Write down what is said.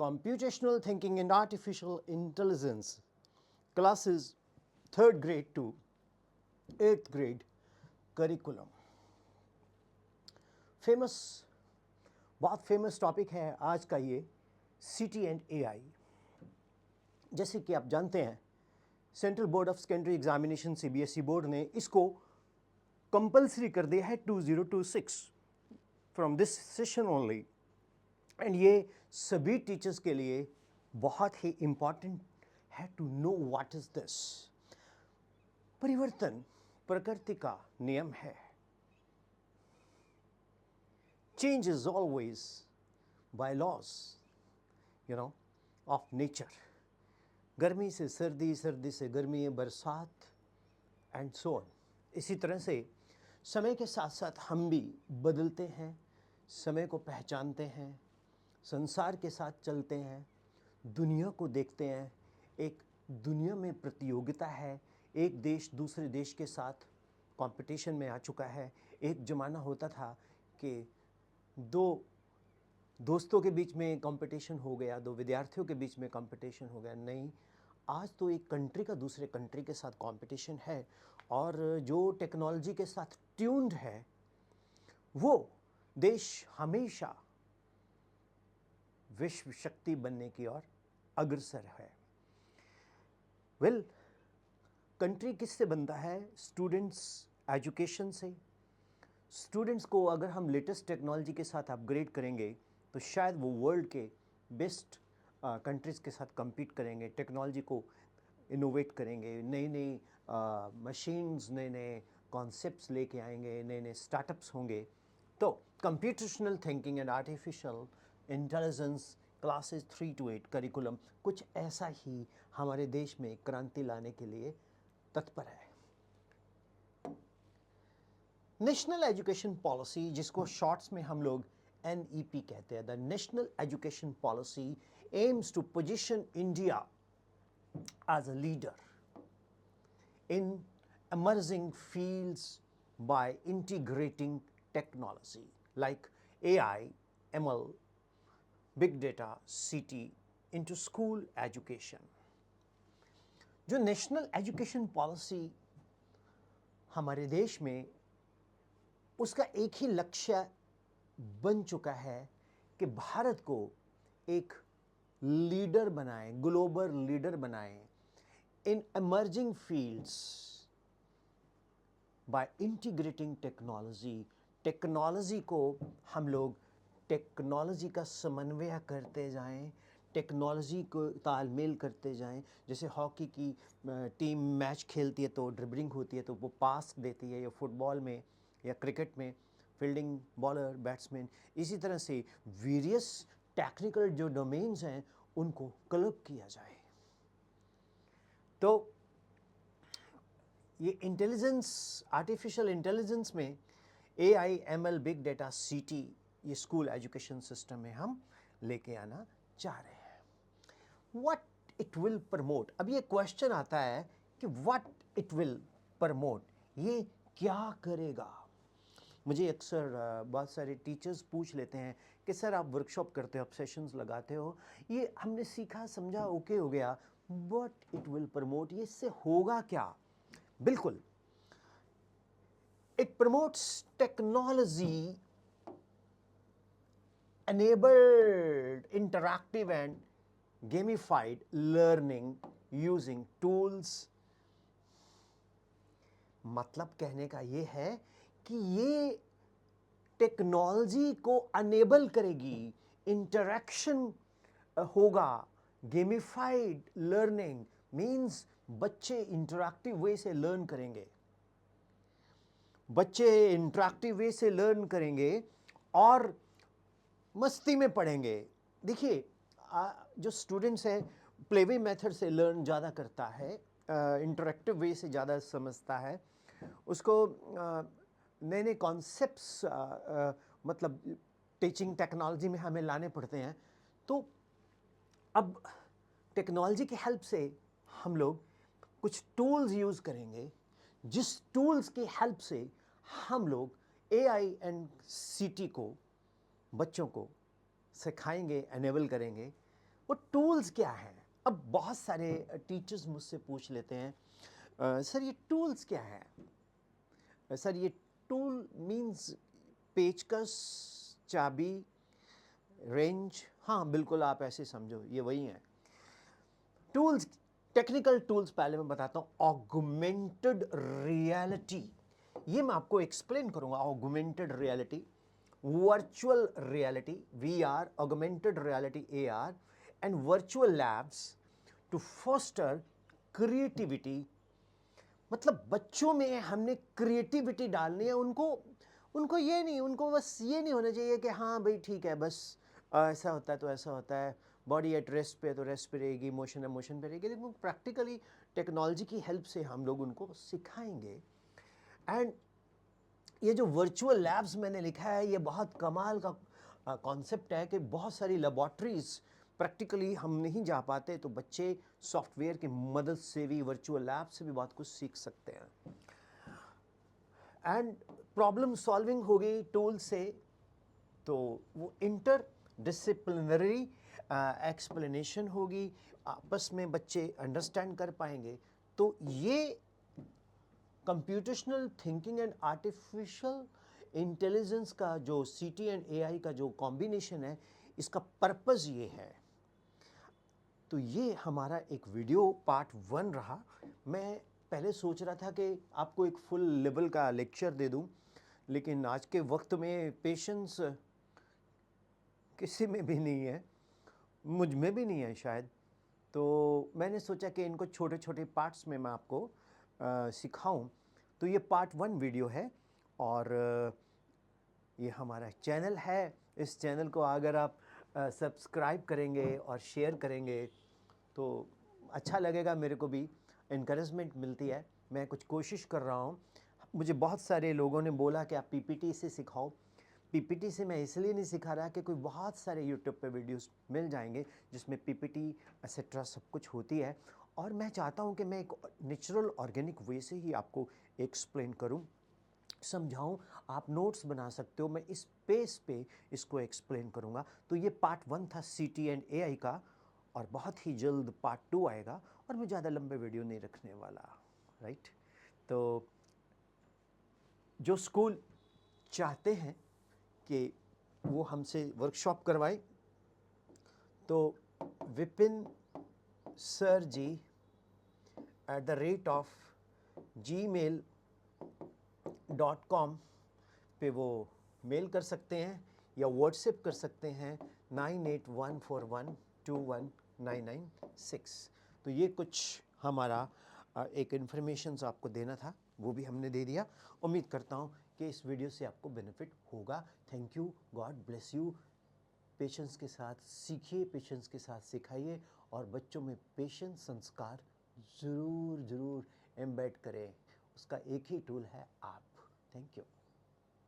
Computational Thinking and Artificial Intelligence, classes 3rd grade to 8th grade curriculum. बहुत famous topic है आज का ये सिटी एंड एआई। जैसे कि आप जानते हैं, central board of secondary examination CBSE board ने इसको कंपलसरी कर दिया है 2026 from this session only. And ये सभी टीचर्स के लिए बहुत ही इम्पॉर्टेंट है to know what is this. परिवर्तन प्रकृति का नियम है। Change is always by laws, of nature. गर्मी से सर्दी, सर्दी से गर्मी, बरसात एंड सो ऑन। इसी तरह से समय के साथ साथ हम भी बदलते हैं, समय को पहचानते हैं, संसार के साथ चलते हैं, दुनिया को देखते हैं। एक दुनिया में प्रतियोगिता है, एक देश दूसरे देश के साथ कंपटीशन में आ चुका है। एक ज़माना होता था कि दो दोस्तों के बीच में कंपटीशन हो गया, दो विद्यार्थियों के बीच में कंपटीशन हो गया। नहीं, आज तो एक कंट्री का दूसरे कंट्री के साथ कंपटीशन है, और जो टेक्नोलॉजी के साथ ट्यून्ड है वो देश हमेशा विश्व शक्ति बनने की ओर अग्रसर है। कंट्री किससे बनता है? स्टूडेंट्स एजुकेशन से। स्टूडेंट्स को अगर हम लेटेस्ट टेक्नोलॉजी के साथ अपग्रेड करेंगे तो शायद वो वर्ल्ड के बेस्ट कंट्रीज़ के साथ compete करेंगे, टेक्नोलॉजी को इनोवेट करेंगे, नई नई मशीन्स, नए नए कॉन्सेप्ट्स लेके आएंगे, नए नए स्टार्टअप्स होंगे। तो computational thinking and artificial intelligence classes 3 to 8 curriculum कुछ ऐसा ही हमारे देश में क्रांति लाने के लिए तत्पर है। नेशनल एजुकेशन पॉलिसी, जिसको शॉर्ट्स में हम लोग NEP कहते हैं, the national education policy aims to position India as a leader in emerging fields by integrating technology like AI, ML, Big Data, CT into school education. जो national education policy हमारे देश में, उसका एक ही लक्ष्य बन चुका है कि भारत को एक लीडर बनाए, ग्लोबल लीडर बनाए इन emerging fields by integrating technology. Technology को हम लोग टेक्नोलॉजी का समन्वय करते जाएं, टेक्नोलॉजी को तालमेल करते जाएं। जैसे हॉकी की टीम मैच खेलती है तो ड्रिबलिंग होती है तो वो पास देती है, या फुटबॉल में या क्रिकेट में फील्डिंग, बॉलर, बैट्समैन। इसी तरह से वेरियस टेक्निकल जो डोमेन्स हैं उनको क्लब किया जाए। तो ये इंटेलिजेंस, आर्टिफिशियल इंटेलिजेंस में AI, ML, big data, CT, ये स्कूल एजुकेशन सिस्टम में हम लेके आना चाह रहे हैं। व्हाट इट विल प्रमोट, अब ये क्वेश्चन आता है कि व्हाट इट विल प्रमोट, ये क्या करेगा। मुझे अक्सर बहुत सारे टीचर्स पूछ लेते हैं कि सर आप वर्कशॉप करते हो, आप सेशंस लगाते हो, ये हमने सीखा समझा ओके हो गया, व्हाट इट विल प्रमोट, ये इससे होगा क्या। बिल्कुल, it promotes technology enabled interactive and gamified learning using tools। मतलब कहने का ये है कि ये टेक्नोलॉजी को अनेबल करेगी, इंटरैक्शन होगा। गेमिफाइड लर्निंग मीन्स बच्चे इंटरैक्टिव वे से लर्न करेंगे, बच्चे इंटरैक्टिव वे से लर्न करेंगे और मस्ती में पढ़ेंगे। देखिए, जो स्टूडेंट्स है प्लेवे मेथड से लर्न ज़्यादा करता है, इंटरैक्टिव वे से ज़्यादा समझता है, उसको नए नए कॉन्सेप्ट्स मतलब टीचिंग टेक्नोलॉजी में हमें लाने पड़ते हैं। तो अब टेक्नोलॉजी की हेल्प से हम लोग कुछ टूल्स यूज़ करेंगे, जिस टूल्स की हेल्प से हम लोग AI एंड CT को बच्चों को सिखाएंगे, एनेबल करेंगे। वो टूल्स क्या हैं? अब बहुत सारे टीचर्स मुझसे पूछ लेते हैं, सर ये टूल्स क्या है? सर ये टूल मीन्स पेचकस, चाबी, रेंज। हाँ बिल्कुल, आप ऐसे समझो, ये वही हैं टूल्स। टेक्निकल टूल्स पहले मैं बताता हूँ। ऑगमेंटेड रियलिटी, ये मैं आपको एक्सप्लेन करूंगा। Augmented reality, virtual reality VR, augmented reality AR, and virtual labs to foster creativity. मतलब बच्चों में हमने क्रिएटिविटी डालनी है। उनको उनको ये नहीं, उनको बस ये नहीं होना चाहिए कि हाँ भाई ठीक है, बस ऐसा होता है तो ऐसा होता है, बॉडी एट रेस्ट पे तो रेस्ट पे रहेगी, मोशन है मोशन पे रहेगी। लेकिन प्रैक्टिकली टेक्नोलॉजी की हेल्प से हम लोग उनको सिखाएंगे। एंड ये जो वर्चुअल लैब्स मैंने लिखा है, ये बहुत कमाल का कॉन्सेप्ट है कि बहुत सारी लेबॉर्ट्रीज प्रैक्टिकली हम नहीं जा पाते, तो बच्चे सॉफ्टवेयर की मदद से भी, वर्चुअल लैब से भी बहुत कुछ सीख सकते हैं। एंड प्रॉब्लम सॉल्विंग हो गई टूल से, तो वो इंटर डिसिप्लिनरी एक्सप्लेनेशन होगी, आपस में बच्चे अंडरस्टैंड कर पाएंगे। तो ये computational thinking and artificial intelligence का जो CT एंड AI का जो कॉम्बिनेशन है, इसका पर्पस ये है। तो ये हमारा एक वीडियो पार्ट 1 रहा। मैं पहले सोच रहा था कि आपको एक फुल लेवल का लेक्चर दे दूं, लेकिन आज के वक्त में पेशेंस किसी में भी नहीं है, मुझ में भी नहीं है शायद। तो मैंने सोचा कि इनको छोटे छोटे पार्ट्स में मैं आपको सिखाऊं। तो ये पार्ट 1 वीडियो है, और ये हमारा चैनल है। इस चैनल को अगर आप सब्सक्राइब करेंगे और शेयर करेंगे तो अच्छा लगेगा, मेरे को भी इनकरेजमेंट मिलती है। मैं कुछ कोशिश कर रहा हूँ। मुझे बहुत सारे लोगों ने बोला कि आप PPT से सिखाओ। PPT से मैं इसलिए नहीं सिखा रहा कि कोई बहुत सारे यूट्यूब पे वीडियोस मिल जाएंगे जिसमें PPT एक्सेट्रा सब कुछ होती है, और मैं चाहता हूँ कि मैं एक नेचुरल ऑर्गेनिक वे से ही आपको एक्सप्लेन करूँ, समझाऊं। आप नोट्स बना सकते हो, मैं इस पेस पे इसको एक्सप्लेन करूंगा। तो ये पार्ट 1 था CT एंड AI का, और बहुत ही जल्द पार्ट 2 आएगा, और मैं ज़्यादा लंबे वीडियो नहीं रखने वाला, राइट। तो जो स्कूल चाहते हैं कि वो हमसे वर्कशॉप करवाए, तो विपिन सर जी @gmail.com पे वो मेल कर सकते हैं या व्हाट्सएप कर सकते हैं 9814121996। तो ये कुछ हमारा एक इन्फॉर्मेशन आपको देना था, वो भी हमने दे दिया। उम्मीद करता हूँ कि इस वीडियो से आपको बेनिफिट होगा। Thank you, God bless you. Patience के साथ सीखिए, पेशेंस के साथ सिखाइए, और बच्चों में पेशेंस संस्कार ज़रूर ज़रूर एम्बेड करें। उसका एक ही टूल है आप। Thank you.